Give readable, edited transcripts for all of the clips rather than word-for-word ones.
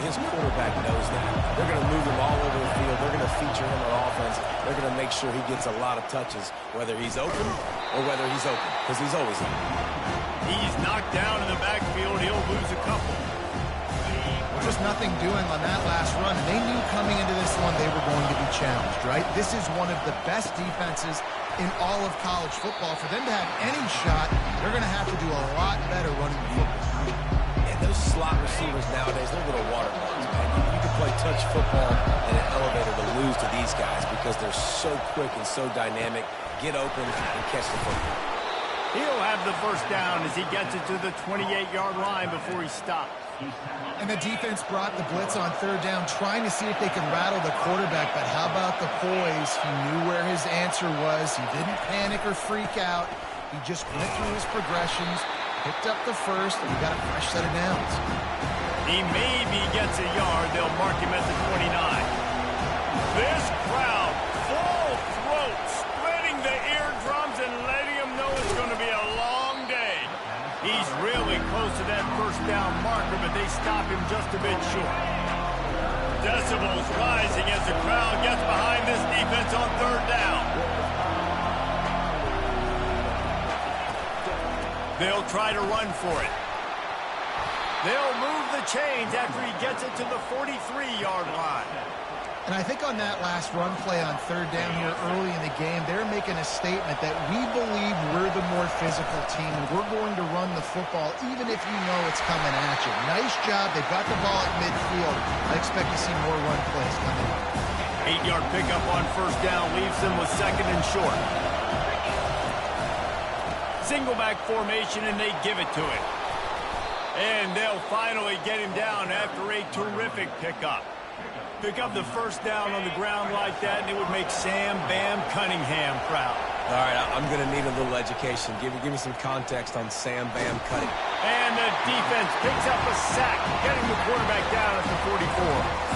his quarterback knows that. They're going to move him all over the field. They're going to feature him on offense. They're going to make sure he gets a lot of touches, whether he's open or whether he's open, because he's always open. He's knocked down in the backfield. He'll lose a couple. Well, just nothing doing on that last run. They knew coming into this one they were going to be challenged, right? This is one of the best defenses in all of college football. For them to have any shot, they're going to have to do a lot better running the football. And those slot receivers nowadays, they're little watermelons, man. You can play touch football in an elevator to lose to these guys because they're so quick and so dynamic. Get open and catch the football. He'll have the first down as he gets it to the 28-yard line before he stops. And the defense brought the blitz on third down, trying to see if they could rattle the quarterback. But how about the poise? He knew where his answer was. He didn't panic or freak out. He just went through his progressions, picked up the first, and he got a fresh set of downs. He maybe gets a yard. They'll mark him at the 29. This crowd, full throat, splitting the eardrums and letting him know it's going to be a long day. He's really close to that first down marker, but they stop him just a bit short. Decibels rising as the crowd gets behind this defense on third down. They'll try to run for it. They'll move the chains after he gets it to the 43-yard line. And I think on that last run play on third down here early in the game, they're making a statement that we believe we're the more physical team, and we're going to run the football even if you know it's coming at you. Nice job. They've got the ball at midfield. I expect to see more run plays coming. 8-yard pickup on first down leaves them with second and short. Single back formation, and they give it to him. And they'll finally get him down after a terrific pickup. Pick up the first down on the ground like that, and it would make Sam Bam Cunningham proud. All right, I'm going to need a little education. Give me some context on Sam Bam Cunningham. And the defense picks up a sack, getting the quarterback down at the 44.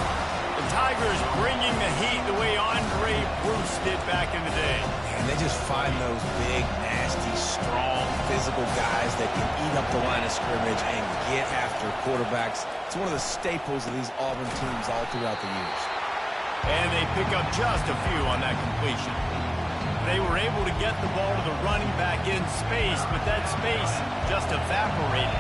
The Tigers bringing the heat the way Andre Bruce did back in the day. And they just find those big, nasty, strong, physical guys that can eat up the line of scrimmage and get after quarterbacks. It's one of the staples of these Auburn teams all throughout the years. And they pick up just a few on that completion. They were able to get the ball to the running back in space, but that space just evaporated.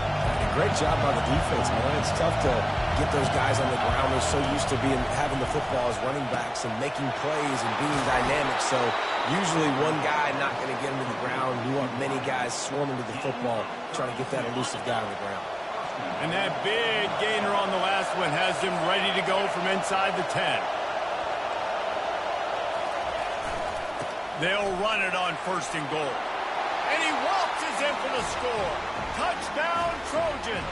Great job by the defense, man. It's tough to get those guys on the ground. They're so used to having the football as running backs and making plays and being dynamic. So usually one guy not going to get him to the ground. You want many guys swarming to the football, trying to get that elusive guy on the ground. And that big gainer on the last one has him ready to go from inside the 10. They'll run it on first and goal. And he waltzes in for the score. Touchdown, Trojans.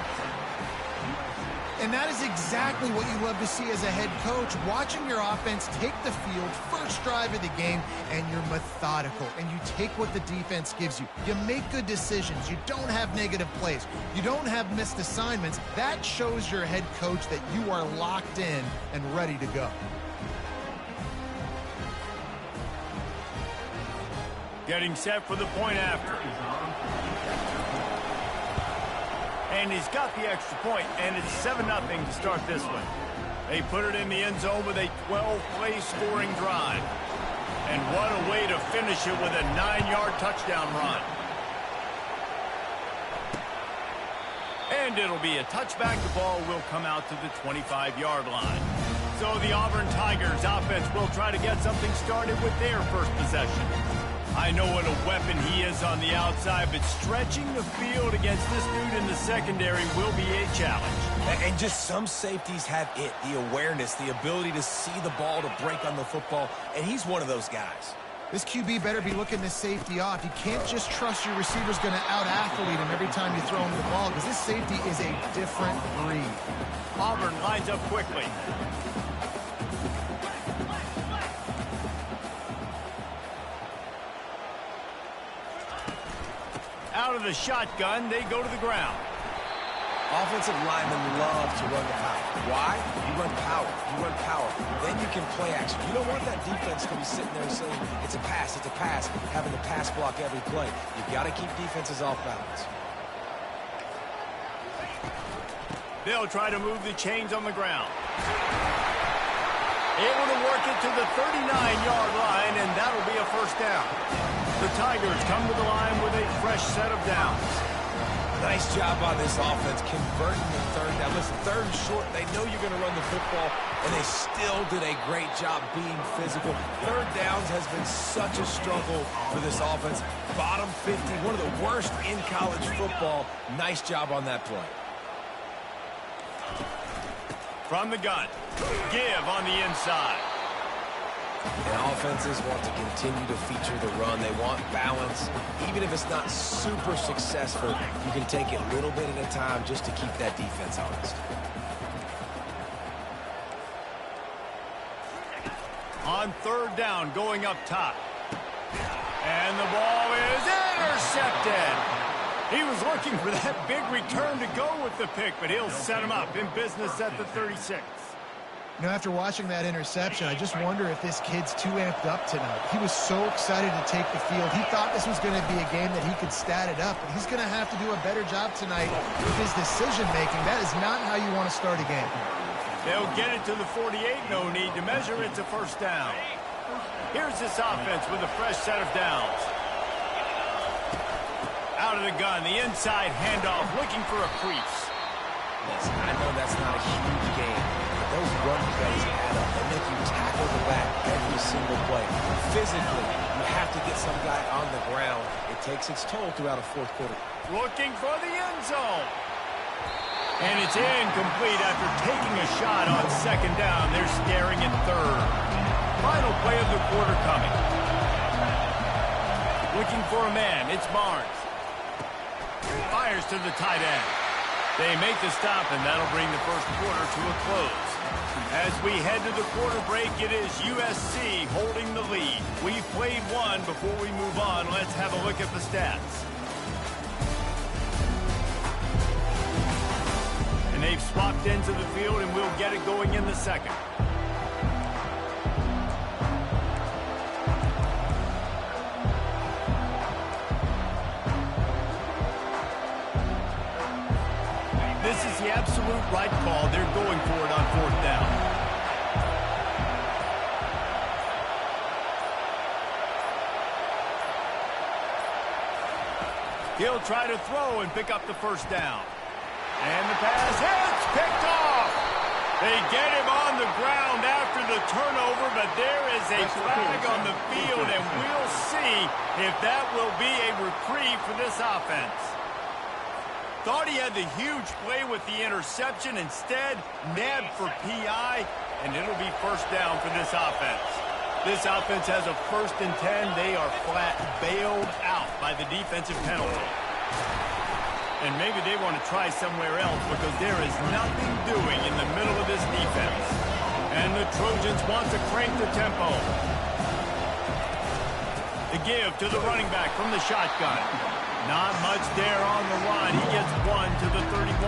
And that is exactly what you love to see as a head coach, watching your offense take the field, first drive of the game, and you're methodical, and you take what the defense gives you. You make good decisions. You don't have negative plays. You don't have missed assignments. That shows your head coach that you are locked in and ready to go. Getting set for the point after. And he's got the extra point, and it's 7-0 to start this one. They put it in the end zone with a 12-play scoring drive. And what a way to finish it with a 9-yard touchdown run. And it'll be a touchback. The ball will come out to the 25-yard line. So the Auburn Tigers offense will try to get something started with their first possession. I know what a weapon he is on the outside, but stretching the field against this dude in the secondary will be a challenge. And just some safeties have it, the awareness, the ability to see the ball, to break on the football, and he's one of those guys. This QB better be looking this safety off. You can't just trust your receiver's going to out-athlete him every time you throw him the ball, because this safety is a different breed. Auburn lines up quickly. Out of the shotgun, they go to the ground. Offensive linemen love to run the power. Why? You run power. You run power. Then you can play action. You don't want that defense to be sitting there saying, it's a pass, having to pass block every play. You've got to keep defenses off balance. They'll try to move the chains on the ground. Able to work it to the 39-yard line, and that'll be a first down. The Tigers come to the line with a fresh set of downs. Nice job on this offense converting the third down. Listen, third and short, they know you're going to run the football, and they still did a great job being physical. Third downs has been such a struggle for this offense. Bottom 50, one of the worst in college football. Nice job on that play. From the gun, give on the inside. And offenses want to continue to feature the run. They want balance. Even if it's not super successful, you can take it a little bit at a time just to keep that defense honest. On third down, going up top. And the ball is intercepted. He was looking for that big return to go with the pick, but he'll set him up in business at the 36. You know, after watching that interception, I just wonder if this kid's too amped up tonight. He was so excited to take the field. He thought this was going to be a game that he could stat it up, but he's going to have to do a better job tonight with his decision-making. That is not how you want to start a game. They'll get it to the 48, no need to measure. It's a first down. Here's this offense with a fresh set of downs. Out of the gun, the inside handoff, looking for a crease. Listen, I know that's not a huge game. Those run plays add up. They make you tackle the back every single play. Physically, you have to get some guy on the ground. It takes its toll throughout a fourth quarter. Looking for the end zone. And it's incomplete after taking a shot on second down. They're staring at third. Final play of the quarter coming. Looking for a man. It's Barnes. Fires to the tight end. They make the stop, and that'll bring the first quarter to a close. As we head to the quarter break, it is USC holding the lead. We've played one. Before we move on, let's have a look at the stats. And they've swapped ends of the field, and we'll get it going in the second. This is the absolute right call. They're going for it on fourth down. He'll try to throw and pick up the first down. And the pass hits, picked off. They get him on the ground after the turnover, but there is a flag on the field, and we'll see if that will be a reprieve for this offense. Thought he had the huge play with the interception. Instead, nabbed for PI, and it'll be first down for this offense. This offense has a 1st and 10. They are flat bailed out by the defensive penalty. And maybe they want to try somewhere else because there is nothing doing in the middle of this defense. And the Trojans want to crank the tempo. The give to the running back from the shotgun. Not much there on the run. He gets one to the 31.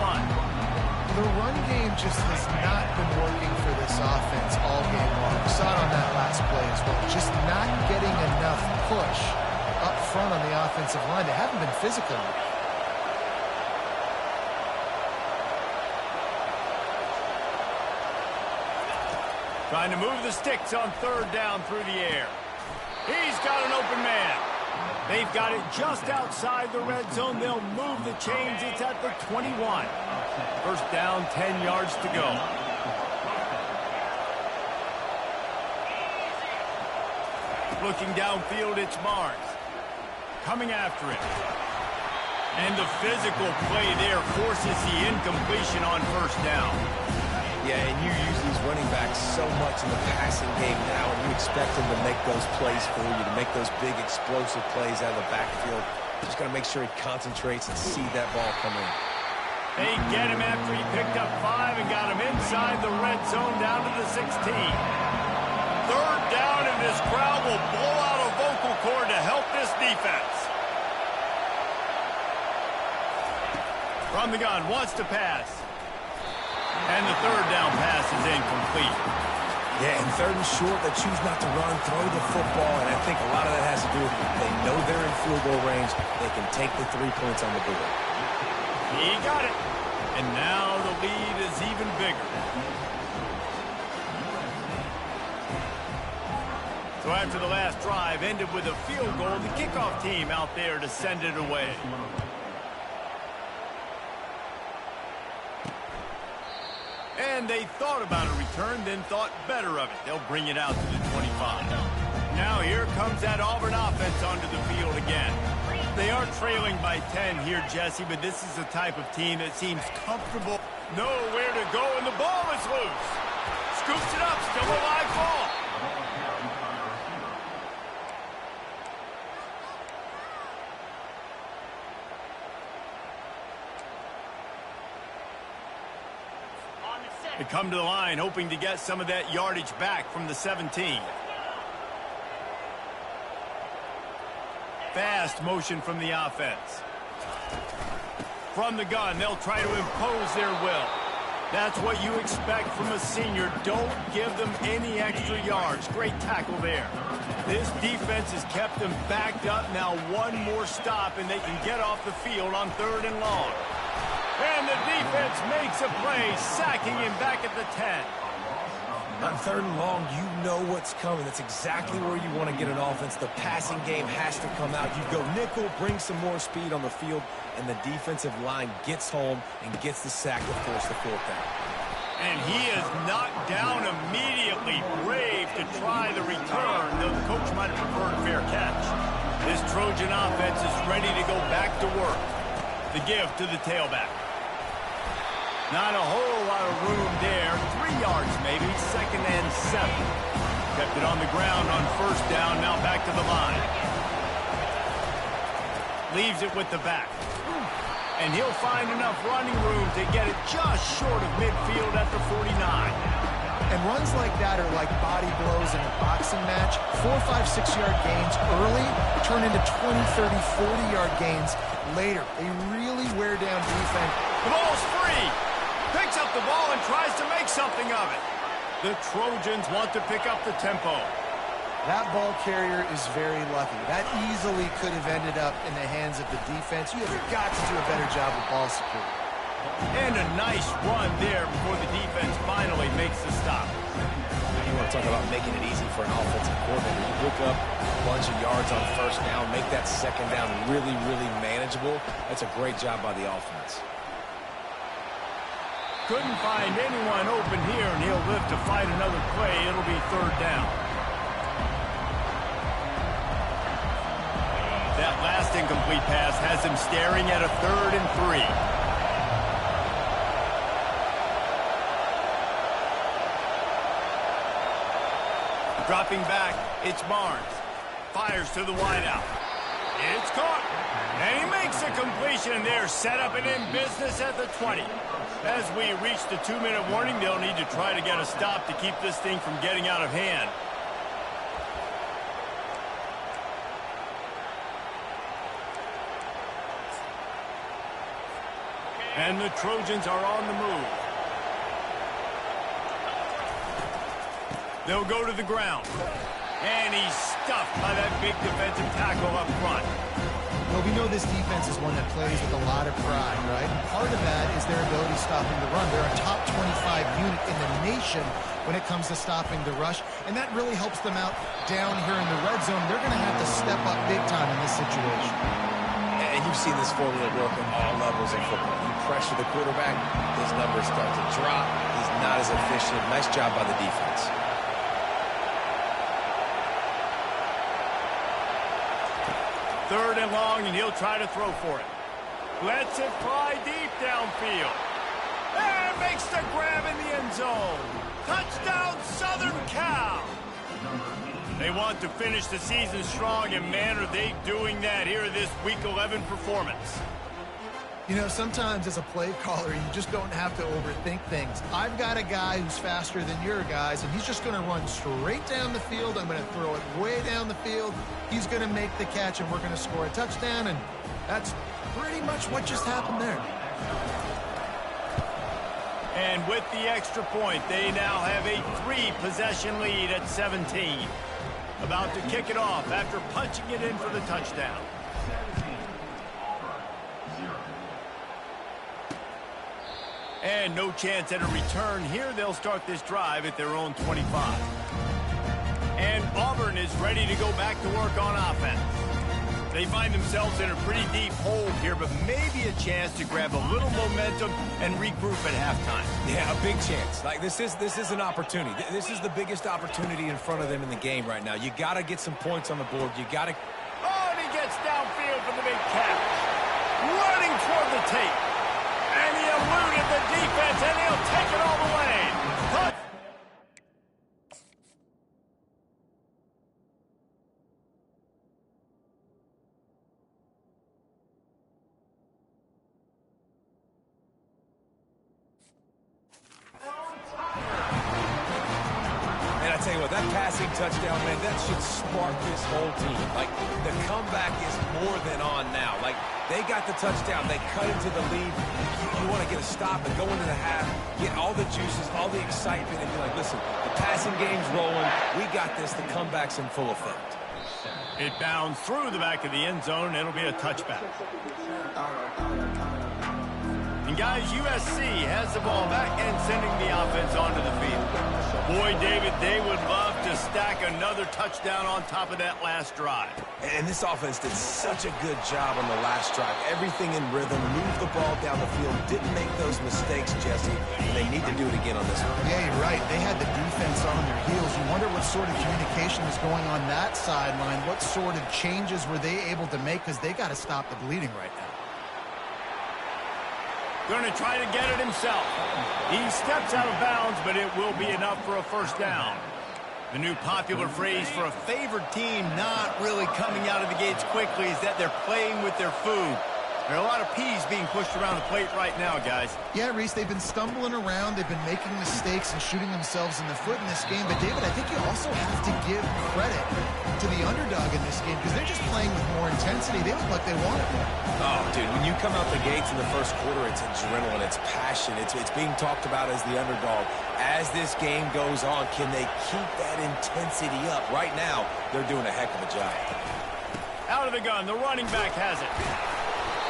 The run game just has not been working for this offense all game long. We saw it on that last play as well. Just not getting enough push up front on the offensive line. They haven't been physical. Trying to move the sticks on third down through the air. He's got an open man. They've got it just outside the red zone. They'll move the chains. It's at the 21. First down, 10 yards to go. Looking downfield, it's Barnes. Coming after it. And the physical play there forces the incompletion on first down. Yeah, and you use these running backs so much in the passing game now, and you expect them to make those plays for you, to make those big explosive plays out of the backfield. Just got to make sure he concentrates and see that ball come in. They get him after he picked up 5 and got him inside the red zone down to the 16. Third down, and this crowd will blow out a vocal cord to help this defense. From the gun, wants to pass. And the third down pass is incomplete. Yeah, and third and short, they choose not to run, throw the football, and I think a lot of that has to do with they know they're in field goal range. They can take the 3 points on the board. He got it. And now the lead is even bigger. So after the last drive ended with a field goal, the kickoff team out there to send it away. And they thought about a return, then thought better of it. They'll bring it out to the 25. Now here comes that Auburn offense onto the field again. They are trailing by 10 here, Jesse, but this is the type of team that seems comfortable. Nowhere to go, and the ball is loose. Scoops it up, still a live ball. They come to the line hoping to get some of that yardage back from the 17. Fast motion from the offense. From the gun, they'll try to impose their will. That's what you expect from a senior. Don't give them any extra yards. Great tackle there. This defense has kept them backed up. Now one more stop, and they can get off the field on 3rd and long. And the defense makes a play, sacking him back at the 10. On 3rd and long, you know what's coming. That's exactly where you want to get an offense. The passing game has to come out. You go nickel, bring some more speed on the field, and the defensive line gets home and gets the sack to force the 4th down. And he is knocked down immediately. Brave to try the return, though the coach might have preferred a fair catch. This Trojan offense is ready to go back to work. The give to the tailback. Not a whole lot of room there. 3 yards maybe, 2nd and 7. Kept it on the ground on 1st down, now back to the line. Leaves it with the back. And he'll find enough running room to get it just short of midfield at the 49. And runs like that are like body blows in a boxing match. 4, 5, 6-yard gains early turn into 20, 30, 40-yard gains later. They really wear down defense. The ball's free. Picks up the ball and tries to make something of it. The Trojans want to pick up the tempo. That ball carrier is very lucky. That easily could have ended up in the hands of the defense. You have got to do a better job of ball security. And a nice run there before the defense finally makes the stop. You want to talk about making it easy for an offensive coordinator. You pick up a bunch of yards on 1st down, make that 2nd down really, really manageable. That's a great job by the offense. Couldn't find anyone open here, and he'll live to fight another play. It'll be 3rd down. That last incomplete pass has him staring at a 3rd and 3. Dropping back, it's Barnes. Fires to the wideout. It's caught. And he makes a completion there. Set up and in business at the 20. As we reach the 2-minute warning, they'll need to try to get a stop to keep this thing from getting out of hand. And the Trojans are on the move. They'll go to the ground. And he's stuffed by that big defensive tackle up front. Well, we know this defense is one that plays with a lot of pride, right? Part of that is their ability stopping the run. They're a top 25 unit in the nation when it comes to stopping the rush, and that really helps them out down here in the red zone. They're going to have to step up big time in this situation. And you've seen this formula work on all levels of football. You pressure the quarterback, his numbers start to drop. He's not as efficient. Nice job by the defense. Third and long, and he'll try to throw for it. Lets it fly deep downfield. And makes the grab in the end zone. Touchdown, Southern Cal. They want to finish the season strong, and man, are they doing that here in this Week 11 performance. You know, sometimes as a play caller, you just don't have to overthink things. I've got a guy who's faster than your guys, and he's just going to run straight down the field. I'm going to throw it way down the field. He's going to make the catch, and we're going to score a touchdown, and that's pretty much what just happened there. And with the extra point, they now have a 3-possession lead at 17. About to kick it off after punching it in for the touchdown. And no chance at a return here. They'll start this drive at their own 25. And Auburn is ready to go back to work on offense. They find themselves in a pretty deep hole here, but maybe a chance to grab a little momentum and regroup at halftime. Yeah, a big chance. Like, this is an opportunity. This is the biggest opportunity in front of them in the game right now. You got to get some points on the board. You got to... Oh, and he gets downfield for the big catch. Running toward the tape. And he eluded the defense, and he'll take it all the way. That passing touchdown, man, that should spark this whole team. Like, the comeback is more than on now. Like, they got the touchdown. They cut into the lead. You want to get a stop and go into the half, get all the juices, all the excitement, and be like, listen, the passing game's rolling. We got this. The comeback's in full effect. It bounds through the back of the end zone. It'll be a touchback. And, guys, USC has the ball back and sending the offense onto the field. Boy, David, they would love to stack another touchdown on top of that last drive. And this offense did such a good job on the last drive. Everything in rhythm, moved the ball down the field, didn't make those mistakes, Jesse, and they need to do it again on this one. Yeah, you're right. They had the defense on their heels. You wonder what sort of communication was going on that sideline. What sort of changes were they able to make, because they got to stop the bleeding right now. Going to try to get it himself. He steps out of bounds, but it will be enough for a first down. The new popular phrase for a favored team not really coming out of the gates quickly is that they're playing with their food. There are a lot of peas being pushed around the plate right now, guys. Yeah, Reese, they've been stumbling around. They've been making mistakes and shooting themselves in the foot in this game. But, David, I think you also have to give credit to the underdog in this game, because they're just playing with more intensity. They look like they want it. Oh, dude, when you come out the gates in the first quarter, it's adrenaline, it's passion, it's being talked about as the underdog. As this game goes on, can they keep that intensity up? Right now, they're doing a heck of a job. Out of the gun, the running back has it.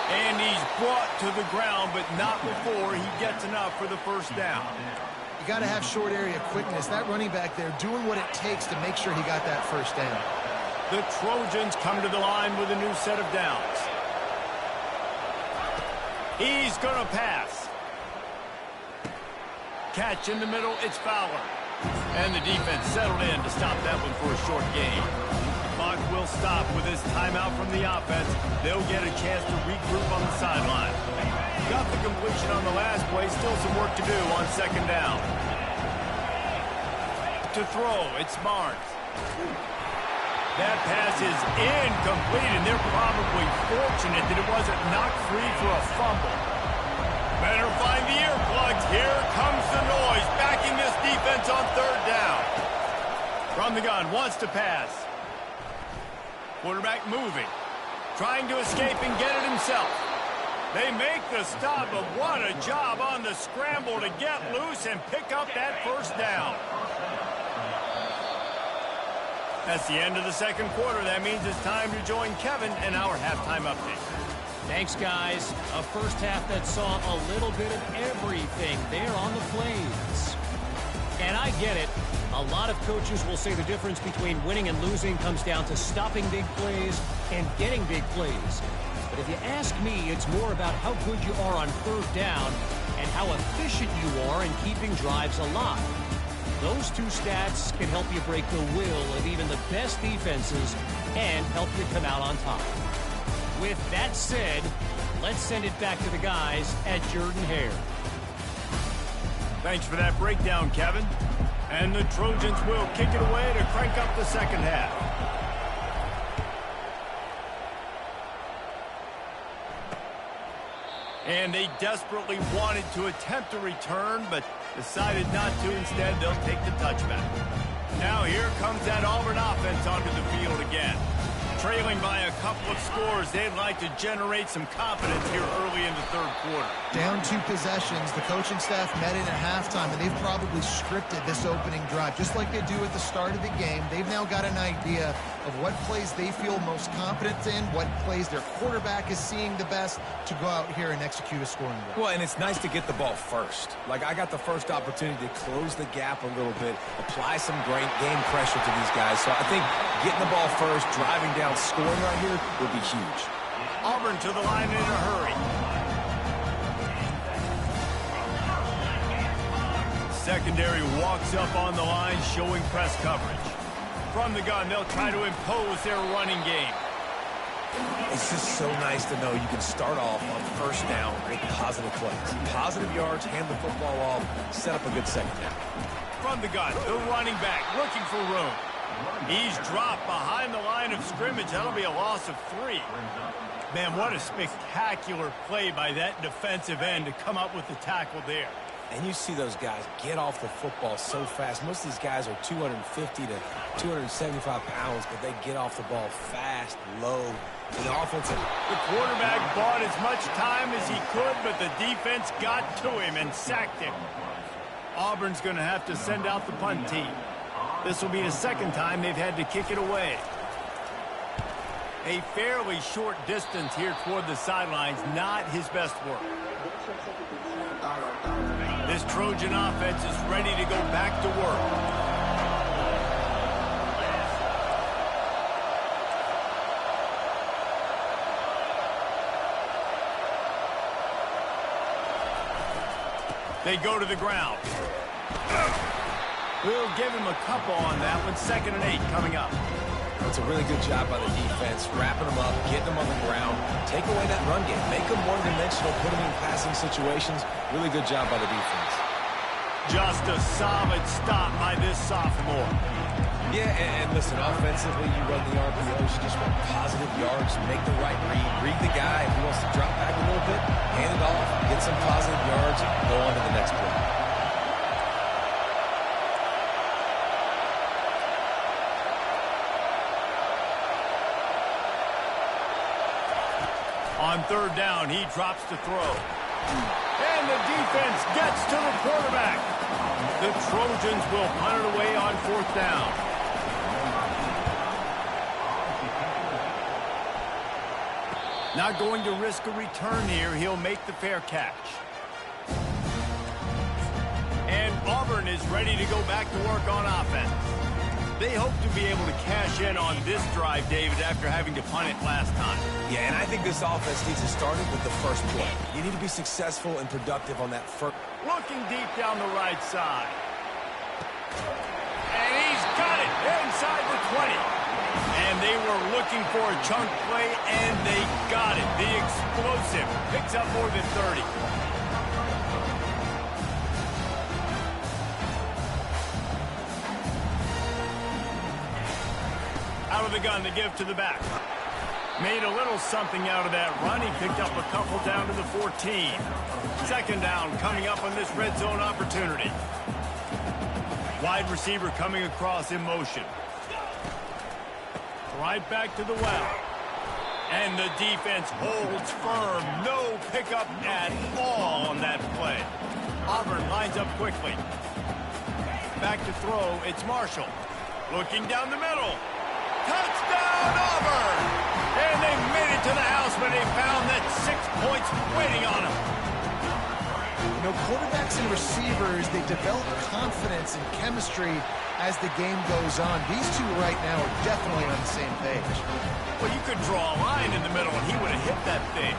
And he's brought to the ground, but not before he gets enough for the first down. You got to have short area quickness. That running back there doing what it takes to make sure he got that first down. The Trojans come to the line with a new set of downs. He's going to pass. Catch in the middle, it's Fowler. And the defense settled in to stop that one for a short gain. Clock will stop with this timeout from the offense. They'll get a chance to regroup on the sideline. Got the completion on the last play. Still some work to do on second down. To throw, it's Barnes. That pass is incomplete, and they're probably fortunate that it wasn't knocked free for a fumble. Better find the earplugs. Here comes the noise, backing this defense on third down. From the gun, wants to pass. Quarterback moving, trying to escape and get it himself. They make the stop, but what a job on the scramble to get loose and pick up that first down. That's the end of the second quarter. That means it's time to join Kevin and our halftime update. Thanks, guys. A first half that saw a little bit of everything there on the Plains. And I get it. A lot of coaches will say the difference between winning and losing comes down to stopping big plays and getting big plays. But if you ask me, it's more about how good you are on third down and how efficient you are in keeping drives alive. Those two stats can help you break the will of even the best defenses and help you come out on top. With that said, let's send it back to the guys at Jordan-Hare. Thanks for that breakdown, Kevin. And the Trojans will kick it away to crank up the second half. And they desperately wanted to attempt a return, but decided not to. Instead, they'll take the touchback. Now here comes that Auburn offense onto the field again. Trailing by a couple of scores, they'd like to generate some confidence here early in the third quarter. Down 2 possessions, the coaching staff met in at halftime, and they've probably scripted this opening drive. Just like they do at the start of the game, they've now got an idea of what plays they feel most confident in, what plays their quarterback is seeing the best to go out here and execute a scoring drive. Well, and it's nice to get the ball first. Like, I got the first opportunity to close the gap a little bit, apply some great game pressure to these guys. So I think getting the ball first, driving down, scoring right here would be huge. Auburn to the line in a hurry. Secondary walks up on the line, showing press coverage. From the gun, they'll try to impose their running game. It's just so nice to know you can start off on first down with positive plays. Positive yards, hand the football off, set up a good second down. From the gun, the running back looking for room. He's dropped behind the line of scrimmage. That'll be a loss of 3. Man, what a spectacular play by that defensive end to come up with the tackle there. And you see those guys get off the football so fast. Most of these guys are 250 to 275 pounds, but they get off the ball fast, low. And the offensive. The quarterback bought as much time as he could, but the defense got to him and sacked him. Auburn's going to have to send out the punt team. This will be the second time they've had to kick it away. A fairly short distance here toward the sidelines, not his best work. This Trojan offense is ready to go back to work. They go to the ground. We'll give him a couple on that one. 2nd and 8 coming up. It's a really good job by the defense, wrapping them up, getting them on the ground, take away that run game, make them one-dimensional, put them in passing situations. Really good job by the defense. Just a solid stop by this sophomore. Yeah, and listen, offensively, you run the RPOs, you just want positive yards, make the right read the guy. If he wants to drop back a little bit, hand it off, get some positive yards, go on to the next play. On 3rd down, he drops to throw. And the defense gets to the quarterback. The Trojans will punt it away on 4th down. Not going to risk a return here. He'll make the fair catch. And Auburn is ready to go back to work on offense. They hope to be able to cash in on this drive, David, after having to punt it last time. Yeah, and I think this offense needs to start it with the first play. You need to be successful and productive on that first. Looking deep down the right side. And he's got it inside the 20. And they were looking for a chunk play, and they got it. The explosive picks up more than 30. Out of the gun to give to the back. Made a little something out of that run. He picked up a couple down to the 14. 2nd down coming up on this red zone opportunity. Wide receiver coming across in motion. Right back to the well. And the defense holds firm. No pickup at all on that play. Auburn lines up quickly. Back to throw. It's Marshall. Looking down the middle. Touchdown, Auburn! And they made it to the house when they found that 6 points waiting on them. You know, quarterbacks and receivers, they develop confidence and chemistry as the game goes on. These two right now are definitely on the same page. Well, you could draw a line in the middle, and he would have hit that thing.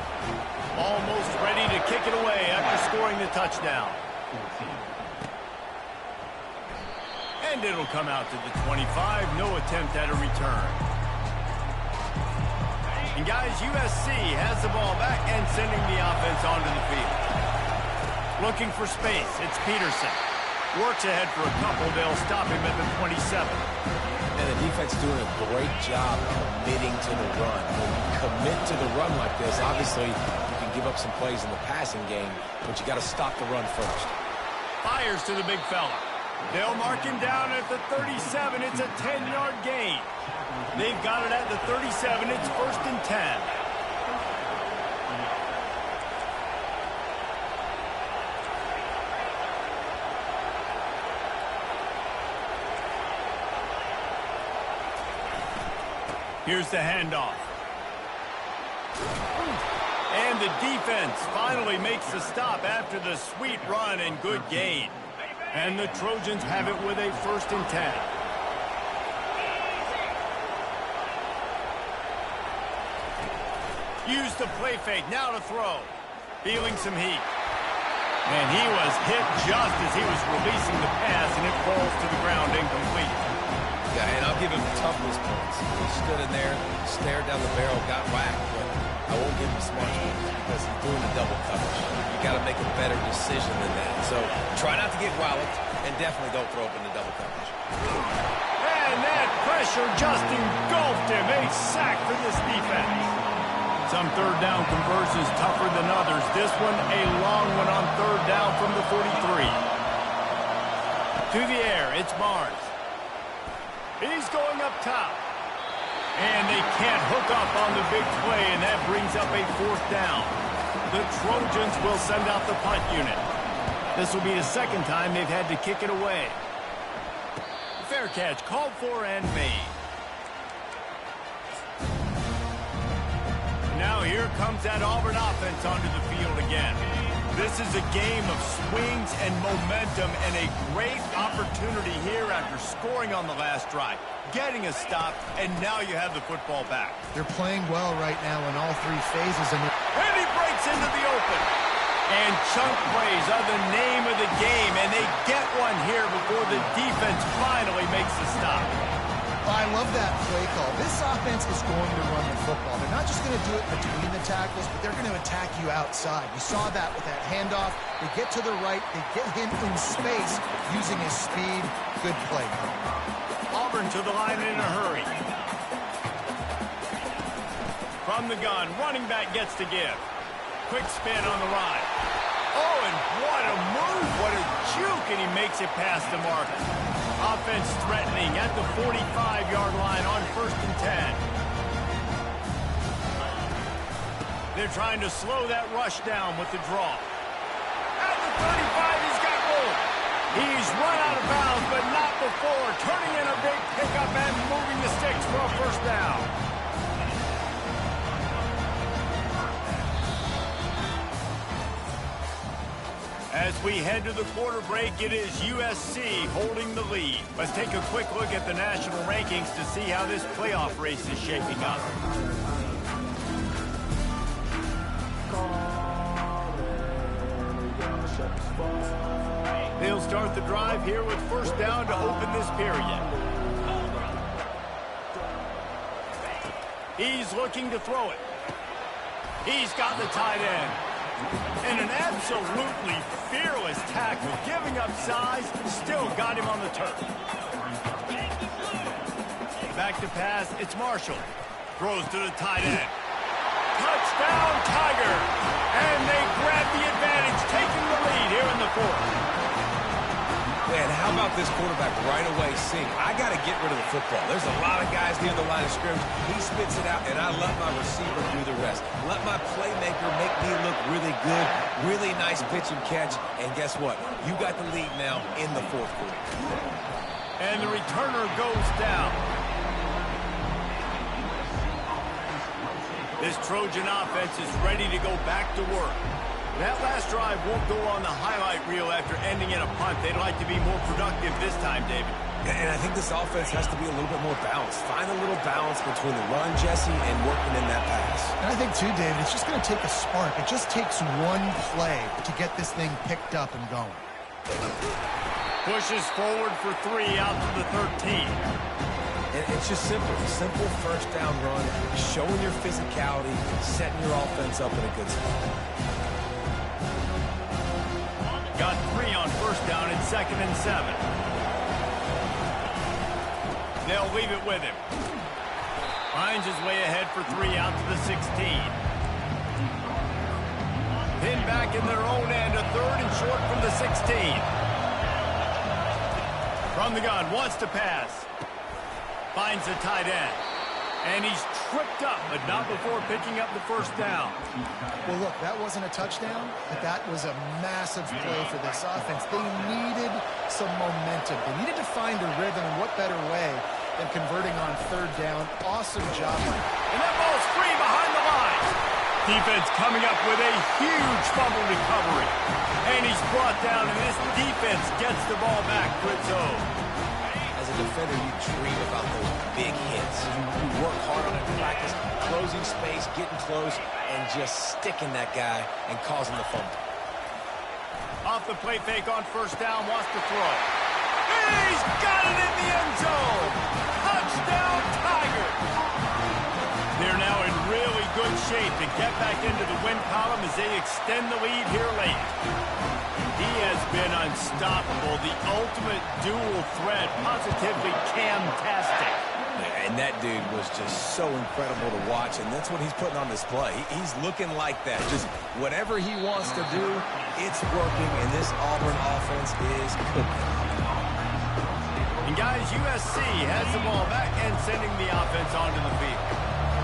Almost ready to kick it away after scoring the touchdown. And it'll come out to the 25. No attempt at a return. And guys, USC has the ball back and sending the offense onto the field. Looking for space. It's Peterson. Works ahead for a couple. They'll stop him at the 27. And the defense doing a great job committing to the run. When you commit to the run like this, obviously you can give up some plays in the passing game, but you got to stop the run first. Fires to the big fella. They'll mark him down at the 37. It's a 10-yard gain. They've got it at the 37. It's 1st and 10. Here's the handoff. And the defense finally makes the stop after the sweet run and good gain. And the Trojans have it with a 1st and 10. Use the play fake, now to throw. Feeling some heat. And he was hit just as he was releasing the pass, and it falls to the ground incomplete. Yeah, and I'll give him toughness points. He stood in there, stared down the barrel, got whacked, but I won't give him smart points because he's doing the double coverage. You got to make a better decision than that. So try not to get walloped, and definitely don't throw up in the double coverage. And that pressure just engulfed him. A sack for this defense. Some third down conversions tougher than others. This one a long one on 3rd down from the 43. To the air, it's Barnes. He's going up top. And they can't hook up on the big play, and that brings up a 4th down. The Trojans will send out the punt unit. This will be the 2nd time they've had to kick it away. Fair catch called for and made. Now here comes that Auburn offense onto the field again. This is a game of swings and momentum and a great opportunity here after scoring on the last drive, getting a stop, and now you have the football back. They're playing well right now in all 3 phases. And he breaks into the open. And chunk plays are the name of the game, and they get one here before the defense finally makes the stop. I love that play call. This offense is going to run the football. They're not just going to do it between the tackles, but they're going to attack you outside. You saw that with that handoff. They get to the right. They get him in space using his speed. Good play. Auburn to the line in a hurry. From the gun, running back gets to give. Quick spin on the ride. Oh, and what a move. What a juke, and he makes it past the mark. Offense threatening at the 45-yard line on 1st and 10. They're trying to slow that rush down with the draw. At the 35, he's got room. He's run out of bounds, but not before. Turning in a big pickup and moving the sticks for a 1st down. As we head to the quarter break, it is USC holding the lead. Let's take a quick look at the national rankings to see how this playoff race is shaping up. They'll start the drive here with 1st down to open this period. He's looking to throw it. He's got the tight end. And an absolutely fearless tackle, giving up size, still got him on the turf. Back to pass, it's Marshall. Throws to the tight end. Touchdown, Tiger! And they grab the advantage, taking the lead here in the 4th. Man, how about this quarterback right away seeing, I got to get rid of the football. There's a lot of guys near the line of scrimmage. He spits it out, and I let my receiver do the rest. Let my playmaker make me look really good, really nice pitch and catch. And guess what? You got the lead now in the 4th quarter. And the returner goes down. This Trojan offense is ready to go back to work. That last drive won't go on the highlight reel after ending in a punt. They'd like to be more productive this time, David. And I think this offense has to be a little bit more balanced. Find a little balance between the run, Jesse, and working in that pass. And I think, too, David, it's just going to take a spark. It just takes one play to get this thing picked up and going. Pushes forward for 3 out to the 13. And it's just simple. Simple 1st down run, showing your physicality, setting your offense up in a good spot. Got 3 on 1st down and 2nd and 7. They'll leave it with him. Finds his way ahead for 3 out to the 16. Then back in their own end, a 3rd and short from the 16. From the gun, wants to pass. Finds the tight end. And he's tripped up, but not before picking up the first down. Well, look, that wasn't a touchdown, but that was a massive play for this offense. They needed some momentum. They needed to find a rhythm, and what better way than converting on third down. Awesome job. And that ball's free behind the line. Defense coming up with a huge fumble recovery. And he's brought down, and this defense gets the ball back for its own. As a defender, you dream about those big hits. You work hard on it in practice, closing space, getting close, and just sticking that guy and causing the fumble. Off the play fake on first down, wants to throw. He's got it in the end zone. Touchdown, Tigers. They're now in really good shape to get back into the win column as they extend the lead here late. He has been unstoppable, the ultimate dual threat, positively camtastic. And that dude was just so incredible to watch, and that's what he's putting on display. He's looking like that. Just whatever he wants to do, it's working, and this Auburn offense is cooking. And guys, USC has the ball back and sending the offense onto the field.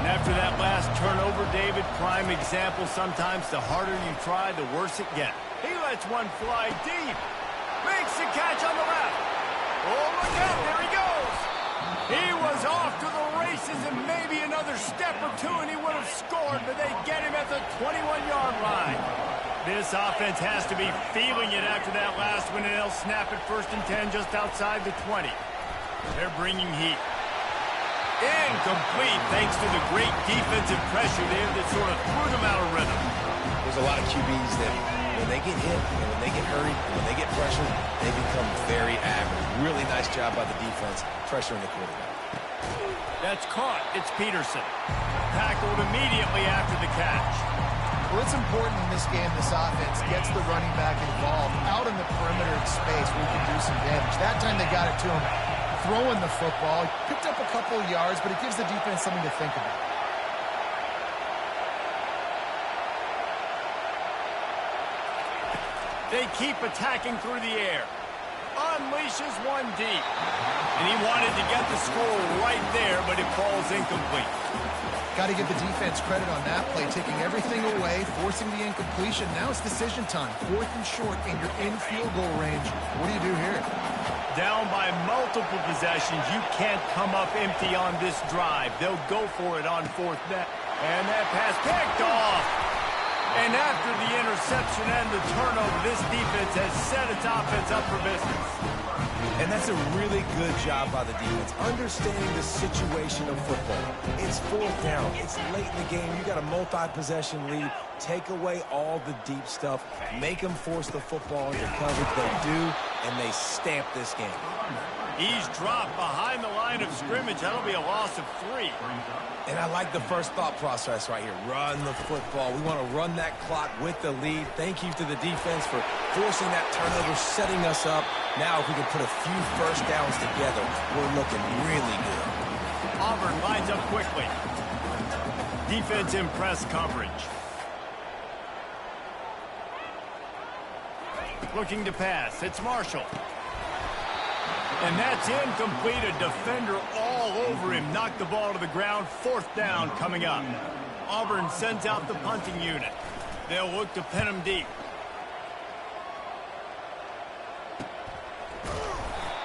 And after that last turnover, David, prime example, sometimes the harder you try, the worse it gets. He lets one fly deep. Makes the catch on the left. Oh, look out, there he goes. He was off to the races and maybe another step or two and he would have scored, but they get him at the 21-yard line. This offense has to be feeling it after that last one, and they'll snap it 1st and 10 just outside the 20. They're bringing heat. Incomplete thanks to the great defensive pressure there that sort of threw them out of rhythm. There's a lot of QBs that when they get hit, and when they get hurried, and when they get pressured, they become very average. Really nice job by the defense pressuring the quarterback. That's caught. It's Peterson. Tackled immediately after the catch. Well, it's important in this game, this offense gets the running back involved out in the perimeter space where he can do some damage. That time they got it to him throwing the football. He picked up a couple of yards, but it gives the defense something to think about. They keep attacking through the air. Unleashes one deep. And he wanted to get the score right there, but it falls incomplete. Got to give the defense credit on that play, taking everything away, forcing the incompletion. Now it's decision time. 4th and short, and you're in field goal range. What do you do here? Down by multiple possessions. You can't come up empty on this drive. They'll go for it on 4th down. And that pass picked off. And after the interception and the turnover, this defense has set its offense up for business. And that's a really good job by the defense, understanding the situation of football. It's 4th down. It's late in the game. You got a multi-possession lead. Take away all the deep stuff. Make them force the football into coverage. They do, and they stamp this game. He's dropped behind the line of scrimmage. That'll be a loss of 3. And I like the first thought process right here. Run the football. We want to run that clock with the lead. Thank you to the defense for forcing that turnover, setting us up. Now, if we can put a few first downs together, we're looking really good. Auburn lines up quickly. Defense in press coverage. Looking to pass. It's Marshall. And that's incomplete. A defender all over him. Knocked the ball to the ground. 4th down coming up. Auburn sends out the punting unit. They'll look to pin him deep.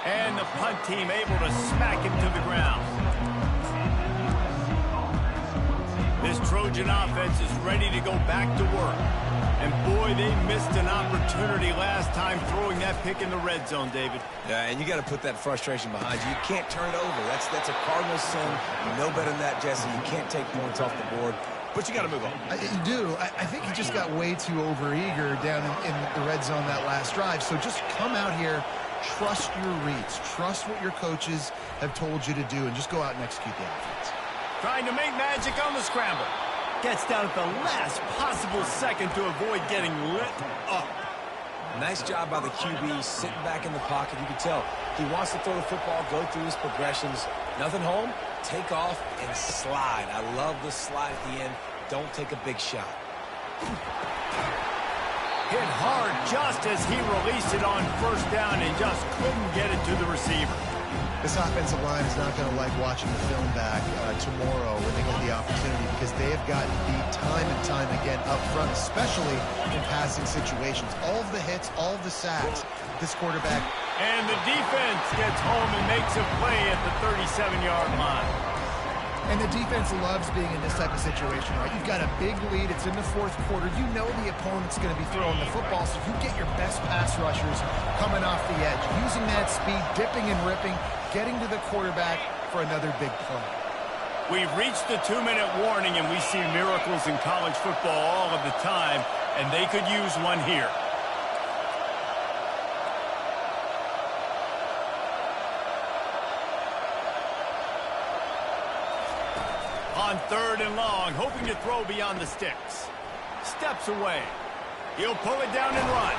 And the punt team able to smack him to the ground. This Trojan offense is ready to go back to work. And boy, they missed an opportunity last time throwing that pick in the red zone, David. Yeah, and you got to put that frustration behind you. You can't turn it over. That's a cardinal sin. You know better than that, Jesse. You can't take points off the board. But you got to move on. You do. I think he just got way too overeager down in the red zone that last drive. So just come out here, trust your reads, trust what your coaches have told you to do, and just go out and execute the offense. Trying to make magic on the scramble. Gets down at the last possible second to avoid getting lit up. Nice job by the QB, sitting back in the pocket. You can tell he wants to throw the football, go through his progressions. Nothing home, take off, and slide. I love the slide at the end. Don't take a big shot. Hit hard just as he released it on first down and just couldn't get it to the receiver. This offensive line is not going to like watching the film back tomorrow when they get the opportunity, because they have gotten beat time and time again up front, especially in passing situations. All of the hits, all of the sacks, this quarterback. And the defense gets home and makes a play at the 37-yard line. And the defense loves being in this type of situation, right? You've got a big lead. It's in the fourth quarter. You know the opponent's going to be throwing the football, so you get your best pass rushers coming off the edge, using that speed, dipping and ripping, getting to the quarterback for another big play. We've reached the 2-minute warning, and we see miracles in college football all of the time, and they could use one here. On 3rd and long, hoping to throw beyond the sticks. Steps away. He'll pull it down and run.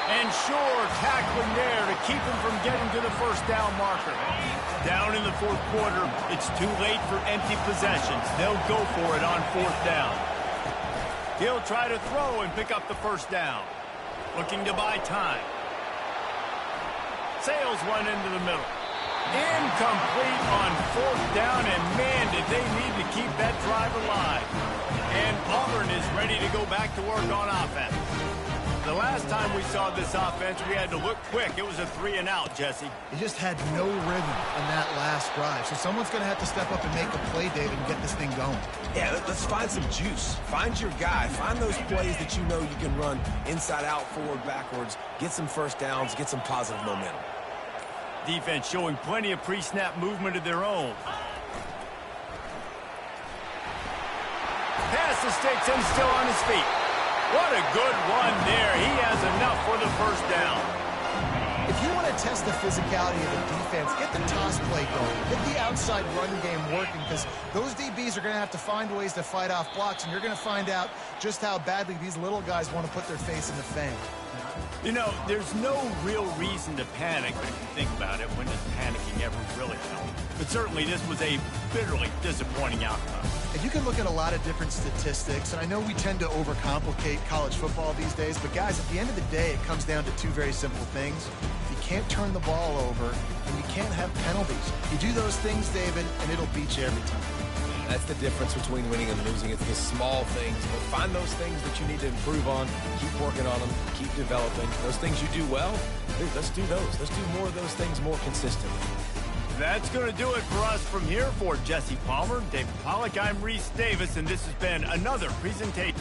And sure, tackling there to keep him from getting to the first down marker. Down in the fourth quarter, it's too late for empty possessions. They'll go for it on 4th down. He'll try to throw and pick up the first down. Looking to buy time. Sails one into the middle. Incomplete on 4th down, and man, did they need to keep that drive alive. And Auburn is ready to go back to work on offense. The last time we saw this offense, we had to look quick. It was a 3-and-out, Jesse. He just had no rhythm on that last drive. So someone's going to have to step up and make a play, David, and get this thing going. Yeah, let's find some juice. Find your guy. Find those plays that you know you can run inside out, forward, backwards. Get some first downs. Get some positive momentum. Defense showing plenty of pre-snap movement of their own. Pass mistakes him still on his feet. What a good run there. He has enough for the first down. If you want to test the physicality of the defense, get the toss play going. Get the outside run game working, because those DBs are going to have to find ways to fight off blocks, and you're going to find out just how badly these little guys want to put their face in the fan. You know, there's no real reason to panic, but if you think about it, when does panicking ever really help? But certainly this was a bitterly disappointing outcome. And you can look at a lot of different statistics, and I know we tend to overcomplicate college football these days, but guys, at the end of the day, it comes down to two very simple things. You can't turn the ball over, and you can't have penalties. You do those things, David, and it'll beat you every time. That's the difference between winning and losing. It's the small things. But find those things that you need to improve on. Keep working on them. Keep developing. Those things you do well, dude, let's do those. Let's do more of those things more consistently. That's going to do it for us from here. For Jesse Palmer, David Pollack, I'm Reese Davis, and this has been another presentation.